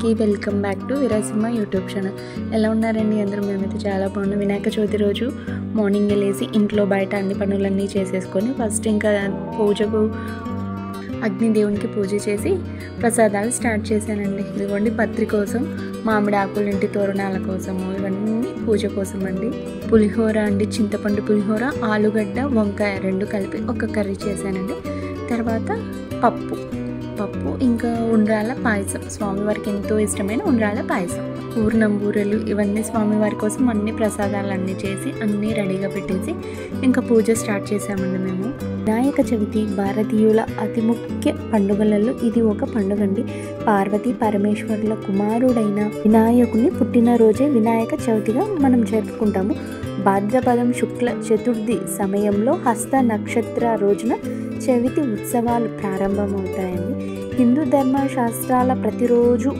అందరికీ welcome back to Veerasimha YouTube channel. ఎలా ఉన్నారండి అందరూ? మేమైతే చాలా బాగున్నాం. వినాయక చవితి రోజు మార్నింగ్ లేసి ఇంట్లో బయట అన్ని పనులన్నీ చేసేసుకొని ఫస్ట్ ఇంకా పూజకు అగ్నిదేవునికి పూజ చేసి ప్రసాదాలు స్టార్ట్ చేశానండి. ఇదిగోండి పత్రి కోసం, మామిడి ఆకులు, ఇంటి తోరణాల కోసము, ఇవన్నీ పూజ కోసం అండి. పులిహోర అండి, చింతపండు పులిహోర, ఆలుగడ్డ, వంకాయ రెండు కలిపి ఒక కర్రీ చేశానండి. తర్వాత పప్పు ఇంకా ఉండ్రాల పాయసం, స్వామివారికి ఎంతో ఇష్టమైన ఉండ్రాల పాయసం, పూర్ణం, బూరెలు, ఇవన్నీ స్వామివారి కోసం అన్ని ప్రసాదాలు అన్నీ చేసి అన్నీ రెడీగా పెట్టేసి ఇంకా పూజ స్టార్ట్ చేసామండి మేము. వినాయక చవితి భారతీయుల అతి ముఖ్య పండుగలలో ఇది ఒక పండుగ అండి. పార్వతీ పరమేశ్వరుల కుమారుడైన వినాయకుని పుట్టినరోజే వినాయక చవితిగా మనం జరుపుకుంటాము. భాద్రపదం శుక్ల చతుర్థి సమయంలో హస్త నక్షత్ర రోజున చవితి ఉత్సవాలు ప్రారంభమవుతాయండి. హిందూ ధర్మ శాస్త్రాల ప్రతిరోజు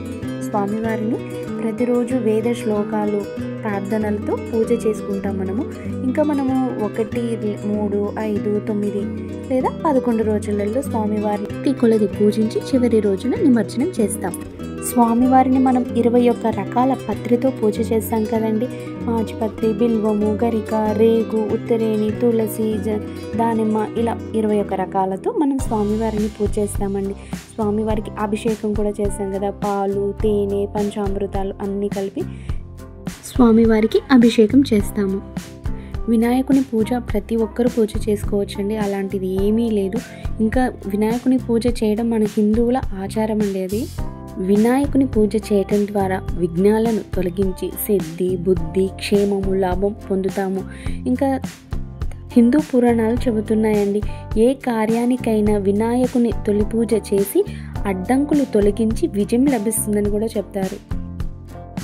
స్వామివారిని ప్రతిరోజు వేద శ్లోకాలు, ప్రార్థనలతో పూజ చేసుకుంటాం మనము. ఇంకా మనము 1, 3, 5, 9 లేదా 11 రోజులలో స్వామివారిని కొలది పూజించి చివరి రోజున నిమజ్జనం చేస్తాం. స్వామివారిని మనం 21 రకాల పత్రితో పూజ చేస్తాం కదండి. మాచిపత్రి, బిల్వము, గరిక, రేగు, ఉత్తరేణి, తులసి, దానిమ్మ, ఇలా 21 రకాలతో మనం స్వామివారిని పూజ చేస్తామండి. స్వామివారికి అభిషేకం కూడా చేస్తాం కదా, పాలు, తేనె, పంచామృతాలు అన్నీ కలిపి స్వామివారికి అభిషేకం చేస్తాము. వినాయకుని పూజ ప్రతి ఒక్కరూ పూజ చేసుకోవచ్చండి, అలాంటిది ఏమీ లేదు. ఇంకా వినాయకుని పూజ చేయడం మన హిందువుల ఆచారం అండి. అది వినాయకుని పూజ చేయటం ద్వారా విఘ్నాలను తొలగించి సిద్ధి, బుద్ధి, క్షేమము, లాభం పొందుతాము. ఇంకా హిందూ పురాణాలు చెబుతున్నాయండి, ఏ కార్యానికైనా వినాయకుని తొలి పూజ చేసి అడ్డంకులు తొలగించి విజయం లభిస్తుందని కూడా చెప్తారు.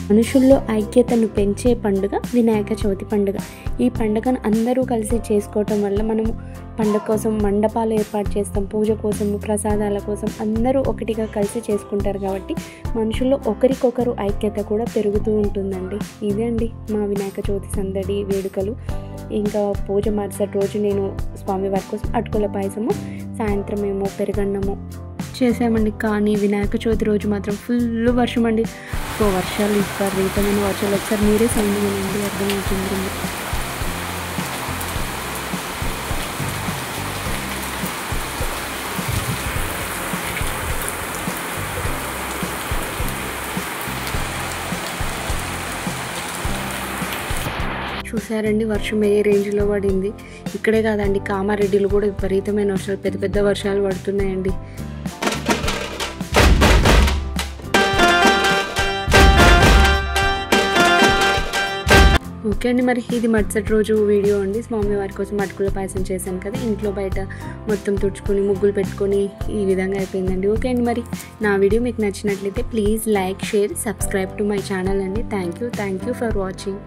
మనుషుల్లో ఐక్యతను పెంచే పండుగ వినాయక చవితి పండుగ. ఈ పండుగను అందరూ కలిసి చేసుకోవటం వల్ల మనము పండుగ కోసం మండపాలు ఏర్పాటు చేస్తాం, పూజ కోసం, ప్రసాదాల కోసం అందరూ ఒకటిగా కలిసి చేసుకుంటారు కాబట్టి మనుషుల్లో ఒకరికొకరు ఐక్యత కూడా పెరుగుతూ ఉంటుందండి. ఇదే అండి మా వినాయక చవితి సందడి వేడుకలు. ఇంకా పూజ మరుసటి రోజు నేను స్వామివారి కోసం అటుకుల పాయసము, సాయంత్రం ఏమో పెరుగన్నము చేసామండి. కానీ వినాయక చవితి రోజు మాత్రం ఫుల్ వర్షం అండి. వర్షాలు, విపరీతమైన వర్షాలు. ఒకసారి మీరే సౌండ్ వినండి, అర్థమవుతుంది. చూసారండి వర్షం ఏ రేంజ్లో పడింది. ఇక్కడే కాదండి, కామారెడ్డిలో కూడా విపరీతమైన వర్షాలు, పెద్ద పెద్ద వర్షాలు పడుతున్నాయండి. ఓకే అండి, మరి ఇది మరుసటి రోజు వీడియో అండి. స్వామివారి కోసం అటుకుల పాయసం చేశాను కదా, ఇంట్లో బయట మొత్తం తుడుచుకొని ముగ్గులు పెట్టుకొని ఈ విధంగా అయిపోయిందండి. ఓకే అండి, మరి నా వీడియో మీకు నచ్చినట్లయితే please like, share, subscribe to my channel అండి. Thank you for watching.